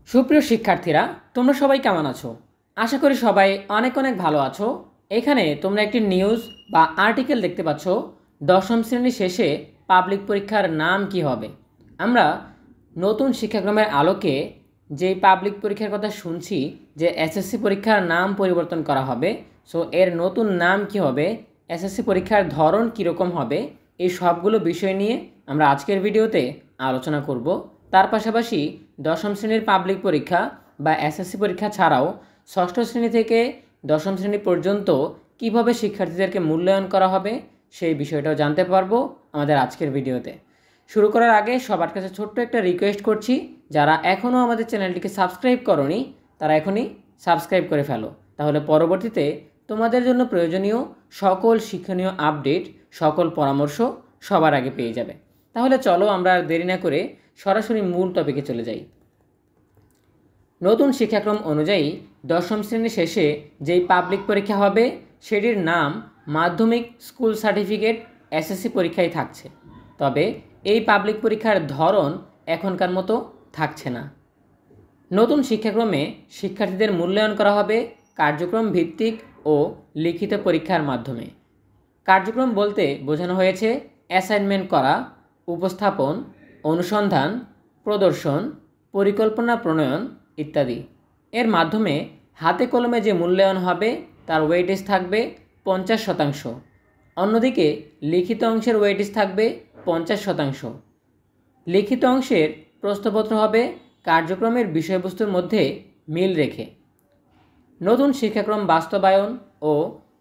সুপ্রিয় শিক্ষার্থীরা, তোমরা সবাই কেমন আছো? আশা করি সবাই অনেক অনেক ভালো আছো। এখানে তোমরা একটি নিউজ বা আর্টিকেল দেখতে পাচ্ছ, দশম শ্রেণী শেষে পাবলিক পরীক্ষার নাম কি হবে। আমরা নতুন শিক্ষাক্রমের আলোকে যেই পাবলিক পরীক্ষার কথা শুনছি যে এসএসসি পরীক্ষার নাম পরিবর্তন করা হবে, সো এর নতুন নাম কি হবে, এসএসসি পরীক্ষার ধরন কীরকম হবে, এই সবগুলো বিষয় নিয়ে আমরা আজকের ভিডিওতে আলোচনা করব। তার পাশাপাশি দশম শ্রেণীর পাবলিক পরীক্ষা বা এসএসসি পরীক্ষা ছাড়াও ষষ্ঠ শ্রেণী থেকে দশম শ্রেণী পর্যন্ত কিভাবে শিক্ষার্থীদেরকে মূল্যায়ন করা হবে সেই বিষয়টাও জানতে পারবো আমাদের আজকের ভিডিওতে। শুরু করার আগে সবার কাছে ছোট্ট একটা রিকোয়েস্ট করছি, যারা এখনও আমাদের চ্যানেলটিকে সাবস্ক্রাইব করোনি তারা এখনই সাবস্ক্রাইব করে ফেলো, তাহলে পরবর্তীতে তোমাদের জন্য প্রয়োজনীয় সকল শিক্ষণীয় আপডেট, সকল পরামর্শ সবার আগে পেয়ে যাবে। তাহলে চলো আমরা আর দেরি না করে সরাসরি মূল টপিকে চলে যাই। নতুন শিক্ষাক্রম অনুযায়ী দশম শ্রেণী শেষে যেই পাবলিক পরীক্ষা হবে সেটির নাম মাধ্যমিক স্কুল সার্টিফিকেট এসএসসি পরীক্ষাই থাকছে। তবে এই পাবলিক পরীক্ষার ধরন এখনকার মতো থাকছে না। নতুন শিক্ষাক্রমে শিক্ষার্থীদের মূল্যায়ন করা হবে কার্যক্রম ভিত্তিক ও লিখিত পরীক্ষার মাধ্যমে। কার্যক্রম বলতে বোঝানো হয়েছে অ্যাসাইনমেন্ট করা, উপস্থাপন, অনুসন্ধান, প্রদর্শন, পরিকল্পনা প্রণয়ন ইত্যাদি। এর মাধ্যমে হাতে কলমে যে মূল্যায়ন হবে তার ওয়েটেজ থাকবে 50%। অন্যদিকে লিখিত অংশের ওয়েটেজ থাকবে 50%। লিখিত অংশের প্রশ্নপত্র হবে কার্যক্রমের বিষয়বস্তুর মধ্যে মিল রেখে। নতুন শিক্ষাক্রম বাস্তবায়ন ও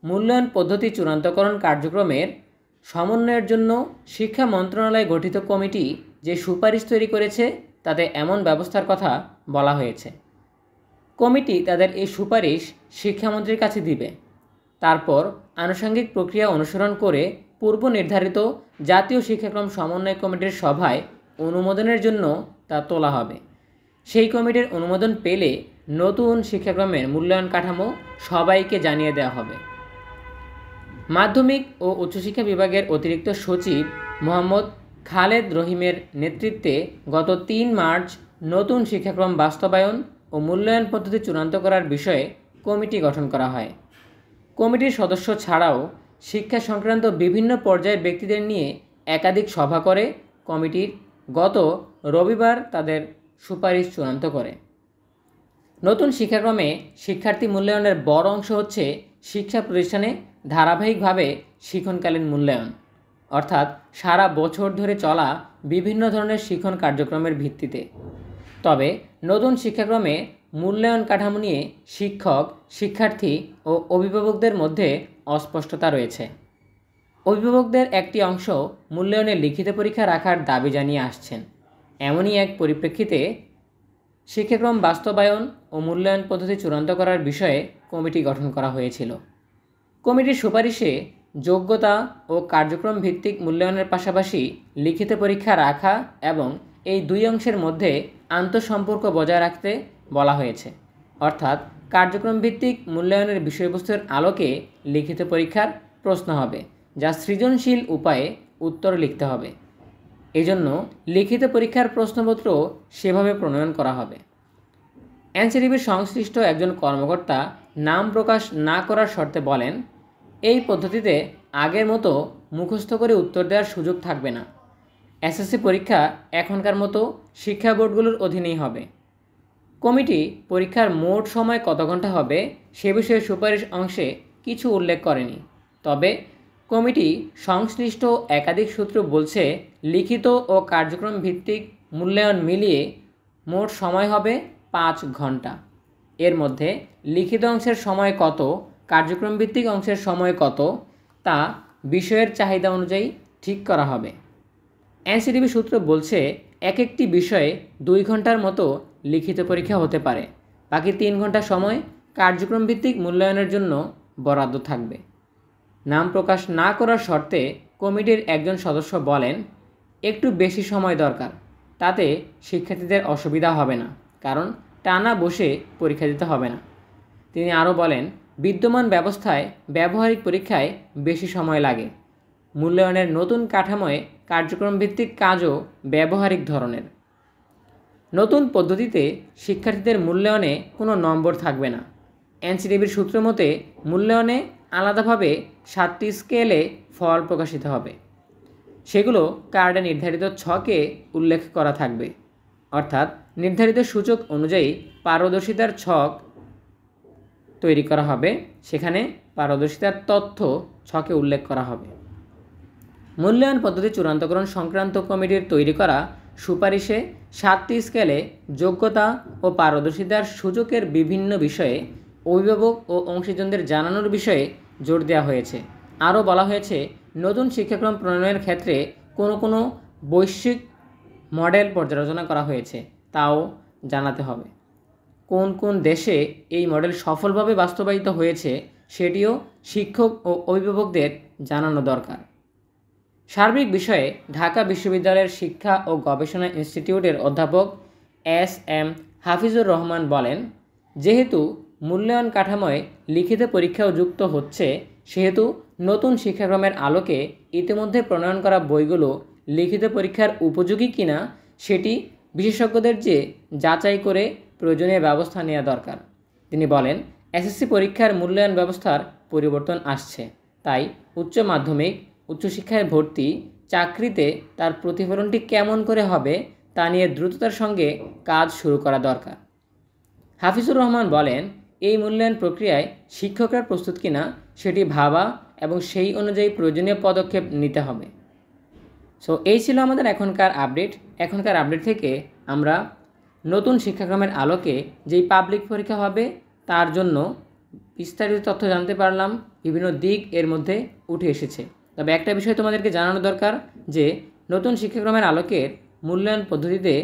মূল্যায়ন পদ্ধতি চূড়ান্তকরণ কার্যক্রমের সমন্বয়ের জন্য শিক্ষা মন্ত্রণালয় গঠিত কমিটি যে সুপারিশ তৈরি করেছে তাতে এমন ব্যবস্থার কথা বলা হয়েছে। কমিটি তাদের এই সুপারিশ শিক্ষামন্ত্রীর কাছে দিবে। তারপর আনুষঙ্গিক প্রক্রিয়া অনুসরণ করে পূর্ব নির্ধারিত জাতীয় শিক্ষাক্রম সমন্বয় কমিটির সভায় অনুমোদনের জন্য তা তোলা হবে। সেই কমিটির অনুমোদন পেলে নতুন শিক্ষাক্রমের মূল্যায়ন কাঠামো সবাইকে জানিয়ে দেওয়া হবে। মাধ্যমিক ও উচ্চশিক্ষা বিভাগের অতিরিক্ত সচিব মোহাম্মদ খালেদ রহিমের নেতৃত্বে গত 3 মার্চ নতুন শিক্ষাক্রম বাস্তবায়ন ও মূল্যায়ন পদ্ধতি চূড়ান্ত করার বিষয়ে কমিটি গঠন করা হয়। কমিটির সদস্য ছাড়াও শিক্ষা সংক্রান্ত বিভিন্ন পর্যায়ের ব্যক্তিদের নিয়ে একাধিক সভা করে কমিটির গত রবিবার তাদের সুপারিশ চূড়ান্ত করে। নতুন শিক্ষাক্রমে শিক্ষার্থী মূল্যায়নের বড় অংশ হচ্ছে শিক্ষা প্রতিষ্ঠানে ধারাবাহিকভাবে শিক্ষণকালীন মূল্যায়ন, অর্থাৎ সারা বছর ধরে চলা বিভিন্ন ধরনের শিক্ষণ কার্যক্রমের ভিত্তিতে। তবে নতুন শিক্ষাক্রমে মূল্যায়ন কাঠামো নিয়ে শিক্ষক, শিক্ষার্থী ও অভিভাবকদের মধ্যে অস্পষ্টতা রয়েছে। অভিভাবকদের একটি অংশ মূল্যায়নের লিখিত পরীক্ষা রাখার দাবি জানিয়ে আসছেন। এমনই এক পরিপ্রেক্ষিতে শিক্ষাক্রম বাস্তবায়ন ও মূল্যায়ন পদ্ধতি চূড়ান্ত করার বিষয়ে কমিটি গঠন করা হয়েছিল। কমিটির সুপারিশে যোগ্যতা ও কার্যক্রম ভিত্তিক মূল্যায়নের পাশাপাশি লিখিত পরীক্ষা রাখা এবং এই দুই অংশের মধ্যে আন্তঃসম্পর্ক বজায় রাখতে বলা হয়েছে। অর্থাৎ কার্যক্রম ভিত্তিক মূল্যায়নের বিষয়বস্তুর আলোকে লিখিত পরীক্ষার প্রশ্ন হবে, যা সৃজনশীল উপায়ে উত্তর লিখতে হবে। এজন্য লিখিত পরীক্ষার প্রশ্নপত্র সেভাবে প্রণয়ন করা হবে। এনসিটিবির সংশ্লিষ্ট একজন কর্মকর্তা নাম প্রকাশ না করার শর্তে বলেন, এই পদ্ধতিতে আগের মতো মুখস্থ করে উত্তর দেওয়ার সুযোগ থাকবে না। এসএসসি পরীক্ষা এখনকার মতো শিক্ষা বোর্ডগুলোর অধীনেই হবে। কমিটি পরীক্ষার মোট সময় কত ঘন্টা হবে সে বিষয়ে সুপারিশ অংশে কিছু উল্লেখ করেনি। তবে কমিটি সংশ্লিষ্ট একাধিক সূত্র বলছে, লিখিত ও কার্যক্রম ভিত্তিক মূল্যায়ন মিলিয়ে মোট সময় হবে 5 ঘন্টা। এর মধ্যে লিখিত অংশের সময় কত, কার্যক্রম ভিত্তিক অংশের সময় কত তা বিষয়ের চাহিদা অনুযায়ী ঠিক করা হবে। এনসিটিবি সূত্র বলছে, এক একটি বিষয়ে 2 ঘন্টার মতো লিখিত পরীক্ষা হতে পারে, বাকি 3 ঘন্টা সময় কার্যক্রম ভিত্তিক মূল্যায়নের জন্য বরাদ্দ থাকবে। নাম প্রকাশ না করার শর্তে কমিটির একজন সদস্য বলেন, একটু বেশি সময় দরকার, তাতে শিক্ষার্থীদের অসুবিধা হবে না, কারণ টানা বসে পরীক্ষা দিতে হবে না। তিনি আরও বলেন, বিদ্যমান ব্যবস্থায় ব্যবহারিক পরীক্ষায় বেশি সময় লাগে। মূল্যায়নের নতুন কাঠামোয় কার্যক্রম ভিত্তিক কাজও ব্যবহারিক ধরনের। নতুন পদ্ধতিতে শিক্ষার্থীদের মূল্যায়নে কোনো নম্বর থাকবে না। এনসিটিবির সূত্র মতে মূল্যায়নে আলাদাভাবে 7টি স্কেলে ফল প্রকাশিত হবে। সেগুলো কার্ডে নির্ধারিত ছকে উল্লেখ করা থাকবে। অর্থাৎ নির্ধারিত সূচক অনুযায়ী পারদর্শিতার ছক তৈরি করা হবে, সেখানে পারদর্শিতার তথ্য ছকে উল্লেখ করা হবে। মূল্যায়ন পদ্ধতি চূড়ান্তকরণ সংক্রান্ত কমিটির তৈরি করা সুপারিশে 7টি স্কেলে যোগ্যতা ও পারদর্শিতার সূচকের বিভিন্ন বিষয়ে অভিভাবক ও অংশীজনদের জানানোর বিষয়ে জোর দেওয়া হয়েছে। আরও বলা হয়েছে নতুন শিক্ষাক্রম প্রণয়নের ক্ষেত্রে কোনো বৈশ্বিক মডেল পর্যালোচনা করা হয়েছে, তাও জানাতে হবে। কোন কোন দেশে এই মডেল সফলভাবে বাস্তবায়িত হয়েছে সেটিও শিক্ষক ও অভিভাবকদের জানানো দরকার। সার্বিক বিষয়ে ঢাকা বিশ্ববিদ্যালয়ের শিক্ষা ও গবেষণা ইনস্টিটিউটের অধ্যাপক SM হাফিজুর রহমান বলেন, যেহেতু মূল্যায়ন কাঠামোয় লিখিত পরীক্ষাও যুক্ত হচ্ছে, সেহেতু নতুন শিক্ষাক্রমের আলোকে ইতিমধ্যে প্রণয়ন করা বইগুলো লিখিত পরীক্ষার উপযোগী কিনা সেটি বিশেষজ্ঞদের যে যাচাই করে প্রয়োজনীয় ব্যবস্থা নেওয়া দরকার। তিনি বলেন, SSC পরীক্ষার মূল্যায়ন ব্যবস্থার পরিবর্তন আসছে, তাই উচ্চ মাধ্যমিক, উচ্চশিক্ষায় ভর্তি, চাকরিতে তার প্রতিফলনটি কেমন করে হবে তা নিয়ে দ্রুততার সঙ্গে কাজ শুরু করা দরকার। হাফিজুর রহমান বলেন, এই মূল্যায়ন প্রক্রিয়ায় শিক্ষকরা প্রস্তুত কিনা সেটি ভাবা এবং সেই অনুযায়ী প্রয়োজনীয় পদক্ষেপ নিতে হবে। সো এই ছিল আমাদের এখনকার আপডেট থেকে আমরা নতুন শিক্ষাক্রমের আলোকে যেই পাবলিক পরীক্ষা হবে তার জন্য বিস্তারিত তথ্য জানতে পারলাম। বিভিন্ন দিক এর মধ্যে উঠে এসেছে। তবে একটা বিষয় তোমাদেরকে জানানো দরকার যে নতুন শিক্ষাক্রমের আলোকের মূল্যায়ন পদ্ধতিতে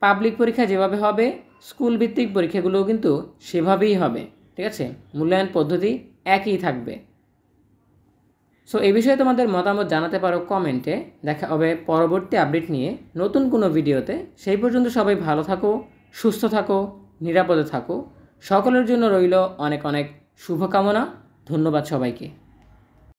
পাবলিক পরীক্ষা যেভাবে হবে স্কুল ভিত্তিক পরীক্ষাগুলোও কিন্তু সেভাবেই হবে, ঠিক আছে? মূল্যায়ন পদ্ধতি একই থাকবে। সো এই বিষয়ে তোমাদের মতামত জানাতে পারো কমেন্টে। দেখা হবে পরবর্তী আপডেট নিয়ে নতুন কোনো ভিডিওতে। সেই পর্যন্ত সবাই ভালো থাকো, সুস্থ থাকো, নিরাপদে থাকো। সকলের জন্য রইল অনেক অনেক শুভকামনা। ধন্যবাদ সবাইকে।